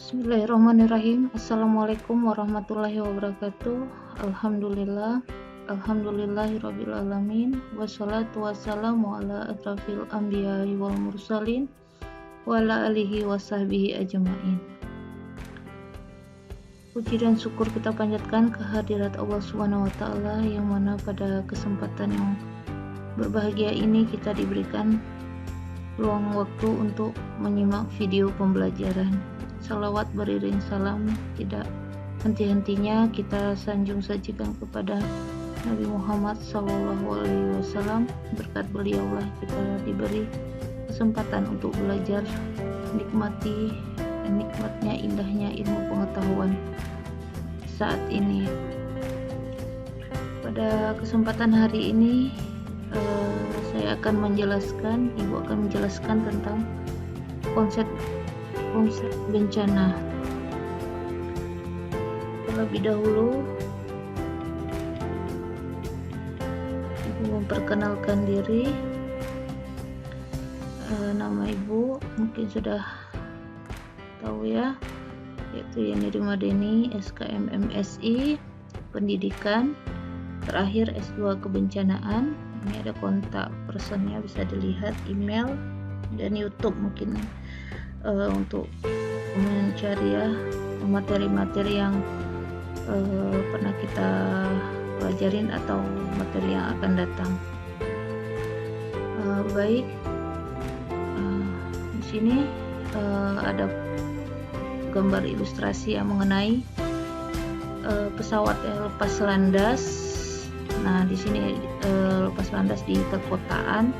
Bismillahirrahmanirrahim. Assalamualaikum warahmatullahi wabarakatuh. Alhamdulillah. Alhamdulillahirabbil alamin. Wassalatu wassalamu ala asrofil anbiya'i wal mursalin wa ala alihi wasahbihi ajmain. Puji dan syukur kita panjatkan kehadirat Allah Subhanahu wa taala, yang mana pada kesempatan yang berbahagia ini kita diberikan luang waktu untuk menyimak video pembelajaran. Salawat beriring salam tidak henti-hentinya kita sanjung sajikan kepada Nabi Muhammad SAW. Berkat beliaulah kita diberi kesempatan untuk belajar, nikmatnya indahnya ilmu pengetahuan saat ini. Pada kesempatan hari ini saya akan menjelaskan, Ibu akan menjelaskan tentang konsep bencana. Terlebih dahulu, Ibu memperkenalkan diri. Nama Ibu mungkin sudah tahu ya, yaitu Yeni Rimadeni, SKM MSI, Pendidikan, terakhir S2 Kebencanaan. Ini ada kontak personnya, bisa dilihat, email dan YouTube mungkin untuk mencari ya materi-materi yang pernah kita pelajarin atau materi yang akan datang. Baik, di sini ada gambar ilustrasi yang mengenai pesawat yang lepas landas. Nah, di sini lepas landas di perkotaan.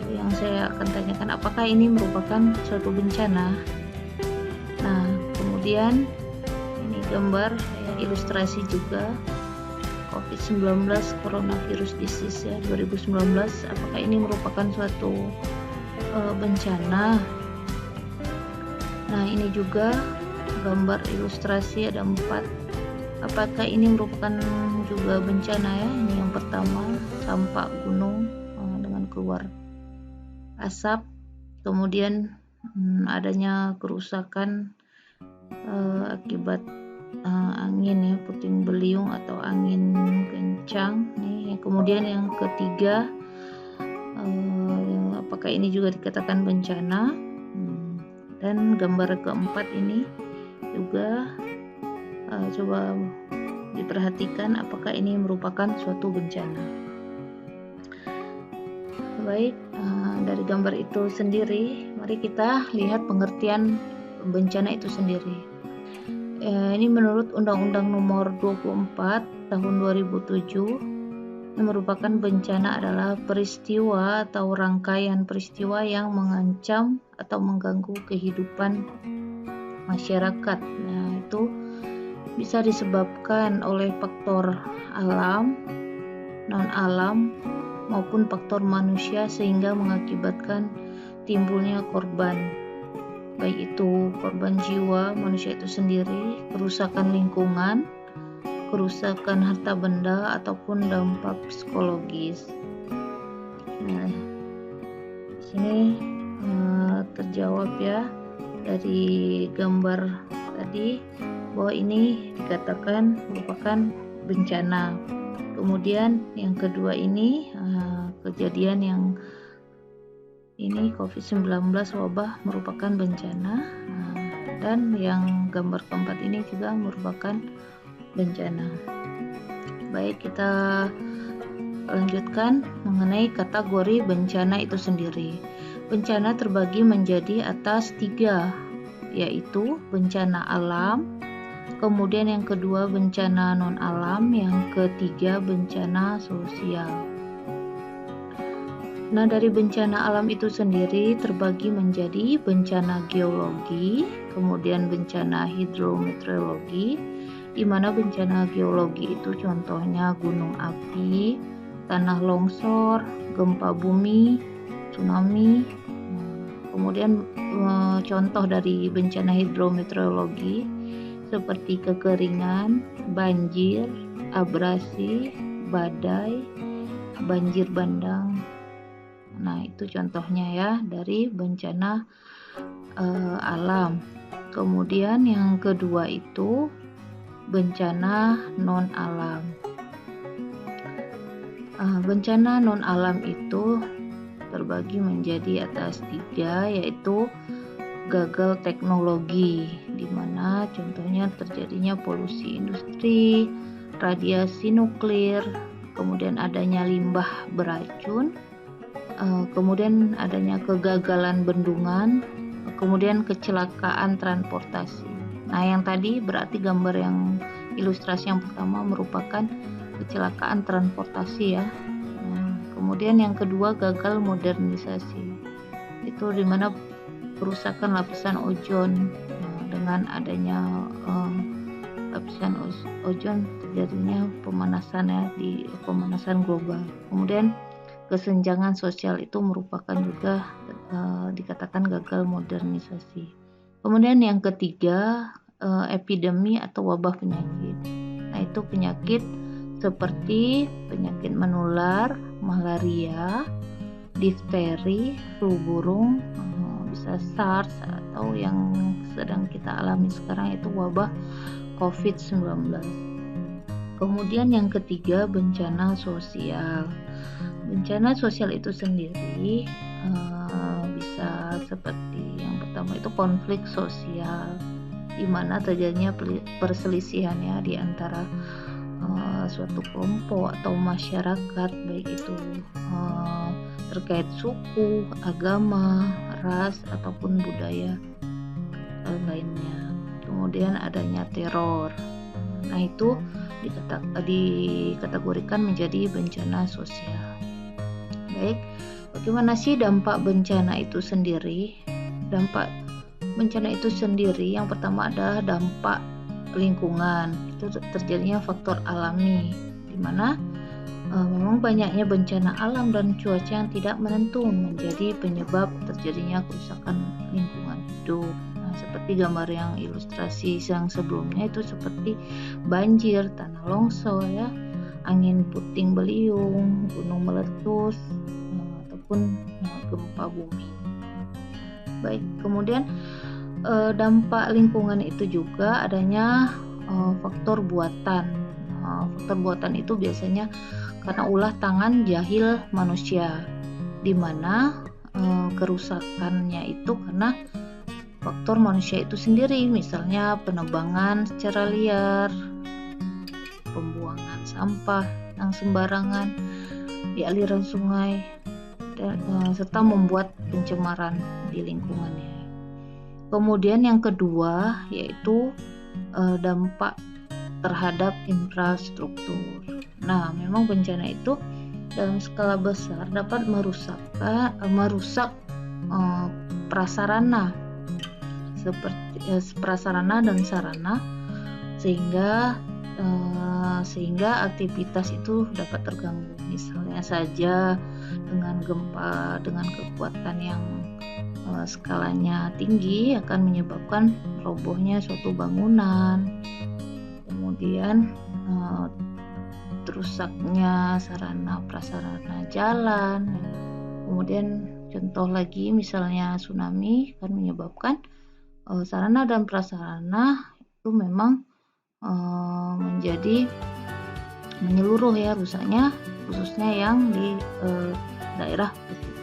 Yang saya akan tanyakan, apakah ini merupakan suatu bencana? Nah, kemudian ini gambar ilustrasi juga COVID-19 coronavirus disease ya 2019. Apakah ini merupakan suatu bencana? Nah, ini juga gambar ilustrasi ada 4. Apakah ini merupakan juga bencana ya? Ini yang pertama, tampak gunung dengan keluar asap, kemudian adanya kerusakan akibat angin ya, puting beliung atau angin kencang nih. Kemudian yang ketiga, apakah ini juga dikatakan bencana? Dan gambar keempat ini juga coba diperhatikan, apakah ini merupakan suatu bencana. Baik, dari gambar itu sendiri, mari kita lihat pengertian bencana itu sendiri. Ini menurut Undang-Undang Nomor 24 Tahun 2007, yang merupakan bencana adalah peristiwa atau rangkaian peristiwa yang mengancam atau mengganggu kehidupan masyarakat. Nah, itu bisa disebabkan oleh faktor alam, non-alam, maupun faktor manusia sehingga mengakibatkan timbulnya korban, baik itu korban jiwa manusia itu sendiri, kerusakan lingkungan, kerusakan harta benda, ataupun dampak psikologis. Nah, di sini terjawab ya dari gambar tadi bahwa ini dikatakan merupakan bencana. Kemudian yang kedua ini kejadian yang ini COVID-19 wabah merupakan bencana, dan yang gambar keempat ini juga merupakan bencana. Baik, kita lanjutkan mengenai kategori bencana itu sendiri. Bencana terbagi menjadi atas 3, yaitu bencana alam, kemudian yang kedua bencana non-alam, yang ketiga bencana sosial. Nah, dari bencana alam itu sendiri terbagi menjadi bencana geologi, kemudian bencana hidrometeorologi, di mana bencana geologi itu contohnya gunung api, tanah longsor, gempa bumi, tsunami. Kemudian contoh dari bencana hidrometeorologi seperti kekeringan, banjir, abrasi, badai, banjir bandang. Nah, itu contohnya ya dari bencana alam. Kemudian yang kedua itu bencana non alam. Bencana non alam itu terbagi menjadi atas 3, yaitu gagal teknologi, di mana contohnya terjadinya polusi industri, radiasi nuklir, kemudian adanya limbah beracun, kemudian adanya kegagalan bendungan, kemudian kecelakaan transportasi. Nah, yang tadi berarti gambar yang ilustrasi yang pertama merupakan kecelakaan transportasi ya. Kemudian yang kedua gagal modernisasi, itu dimana kerusakan lapisan ozon. Dengan adanya lapisan ozon terjadinya pemanasan ya, di pemanasan global. Kemudian kesenjangan sosial itu merupakan juga dikatakan gagal modernisasi. Kemudian yang ketiga epidemi atau wabah penyakit. Nah, itu penyakit seperti penyakit menular, malaria, difteri, flu burung, bisa SARS, atau yang sedang kita alami sekarang itu wabah COVID-19. Kemudian yang ketiga bencana sosial. Bencana sosial itu sendiri bisa seperti yang pertama itu konflik sosial, di mana terjadinya perselisihan ya di antara suatu kelompok atau masyarakat, baik itu terkait suku, agama, ras ataupun budaya lainnya. Kemudian adanya teror. Nah, itu dikategorikan menjadi bencana sosial. Baik, bagaimana sih dampak bencana itu sendiri? Dampak bencana itu sendiri yang pertama adalah dampak lingkungan. Itu terjadinya faktor alami, di mana memang banyaknya bencana alam dan cuaca yang tidak menentu menjadi penyebab terjadinya kerusakan lingkungan hidup. Nah, seperti gambar yang ilustrasi yang sebelumnya itu seperti banjir, tanah longsor ya, angin puting beliung, gunung meletus, ataupun gempa bumi. Baik, kemudian dampak lingkungan itu juga adanya faktor buatan. Faktor buatan itu biasanya karena ulah tangan jahil manusia, di mana kerusakannya itu karena faktor manusia itu sendiri, misalnya penebangan secara liar, pembuangan sampah yang sembarangan di aliran sungai, serta membuat pencemaran di lingkungannya. Kemudian yang kedua yaitu dampak terhadap infrastruktur. Nah, memang bencana itu dalam skala besar dapat merusak prasarana seperti prasarana dan sarana, sehingga aktivitas itu dapat terganggu. Misalnya saja dengan gempa dengan kekuatan yang skalanya tinggi akan menyebabkan robohnya suatu bangunan, kemudian rusaknya sarana prasarana jalan, kemudian contoh lagi misalnya tsunami akan menyebabkan sarana dan prasarana itu memang menjadi menyeluruh ya rusaknya, khususnya yang di daerah pesisir.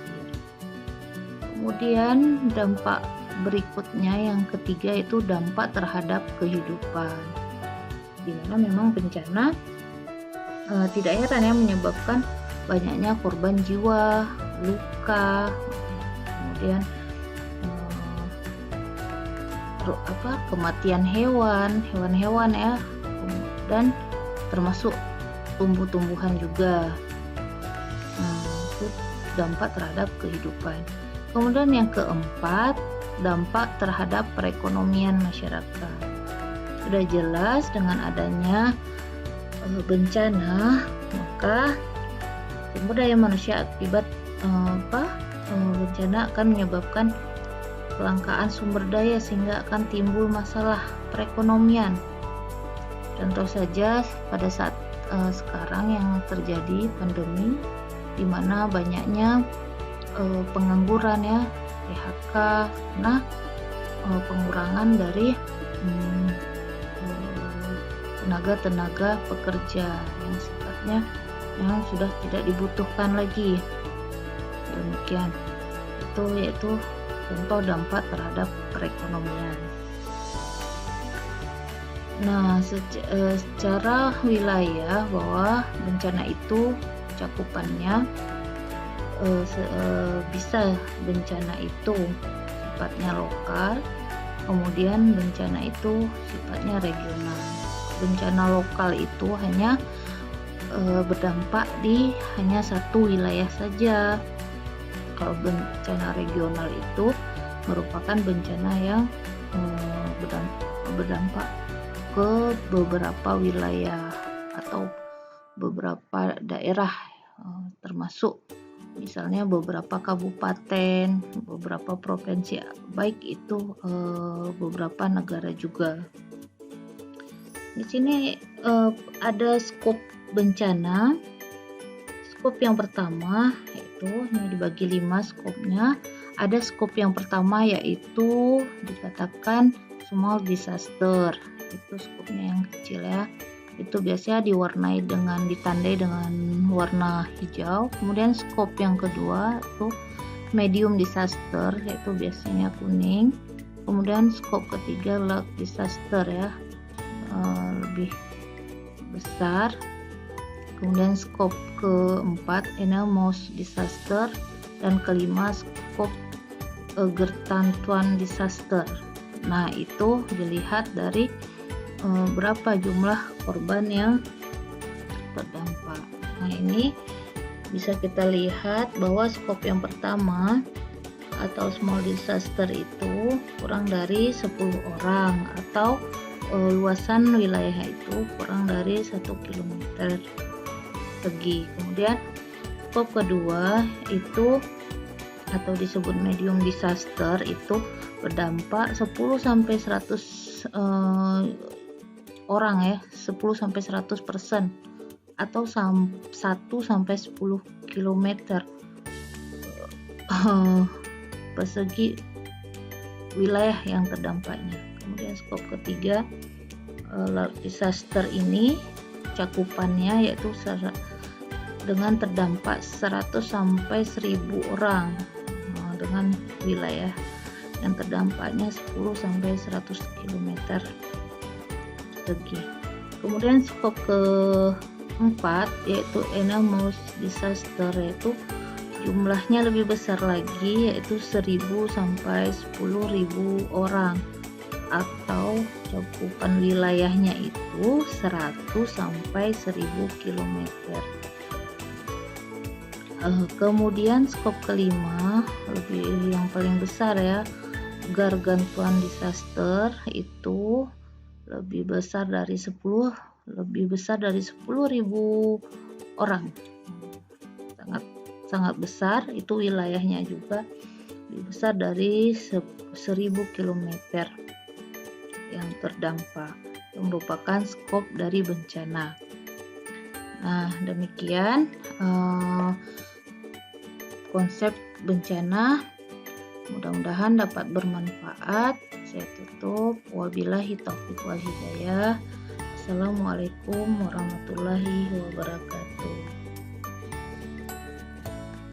Kemudian dampak berikutnya yang ketiga itu dampak terhadap kehidupan, di mana memang bencana tidak heran ya menyebabkan banyaknya korban jiwa, luka, kemudian kematian hewan-hewan ya, dan termasuk tumbuh-tumbuhan juga. Itu dampak terhadap kehidupan. Kemudian yang keempat, dampak terhadap perekonomian masyarakat. Sudah jelas dengan adanya bencana, maka sumber daya manusia akibat bencana akan menyebabkan kelangkaan sumber daya sehingga akan timbul masalah perekonomian. Contoh saja pada saat sekarang yang terjadi pandemi, di mana banyaknya pengangguran ya, PHK, karena pengurangan dari tenaga-tenaga pekerja yang sifatnya yang sudah tidak dibutuhkan lagi. Demikian, itu yaitu contoh dampak terhadap perekonomian. Nah, secara wilayah bahwa bencana itu cakupannya bisa bencana itu sifatnya lokal, kemudian bencana itu sifatnya regional. Bencana lokal itu hanya berdampak di hanya satu wilayah saja. Kalau bencana regional itu merupakan bencana yang berdampak ke beberapa wilayah atau beberapa daerah, termasuk misalnya beberapa kabupaten, beberapa provinsi, baik itu beberapa negara juga. Di sini ada skop bencana. Skop yang pertama yaitu dibagi 5 skopnya. Ada skop yang pertama yaitu dikatakan small disaster. Itu skopnya yang kecil ya. Itu biasanya ditandai dengan warna hijau. Kemudian skop yang kedua itu medium disaster, yaitu biasanya kuning. Kemudian skop ketiga large disaster ya, lebih besar. Kemudian skop keempat enormous disaster, dan kelima skop gargantuan disaster. Nah, itu dilihat dari berapa jumlah korban yang terdampak. Nah, ini bisa kita lihat bahwa skop yang pertama atau small disaster itu kurang dari 10 orang, atau luasan wilayah itu kurang dari 1 km persegi. Kemudian skop kedua itu atau disebut medium disaster itu berdampak 10 sampai 100 orang ya, 10 sampai 100% atau 1 sampai 10 km persegi wilayah yang terdampaknya. Kemudian skop ketiga large disaster ini cakupannya yaitu dengan terdampak 100 sampai 1000 orang, dengan wilayah yang terdampaknya 10 sampai 100 km persegi. Kemudian skop keempat yaitu enormous disaster, yaitu jumlahnya lebih besar lagi, yaitu 1000 sampai 10.000 orang, atau cakupan wilayahnya itu 100 sampai 1000 km. Kemudian skop kelima yang paling besar ya, gargantuan disaster, itu lebih besar dari 10.000 orang. Sangat besar, itu wilayahnya juga lebih besar dari 1000 km yang terdampak, yang merupakan skop dari bencana. Nah, demikian konsep bencana. Mudah-mudahan dapat bermanfaat. Saya tutup. Wabillahi taufiq wal hidayah. Assalamualaikum warahmatullahi wabarakatuh.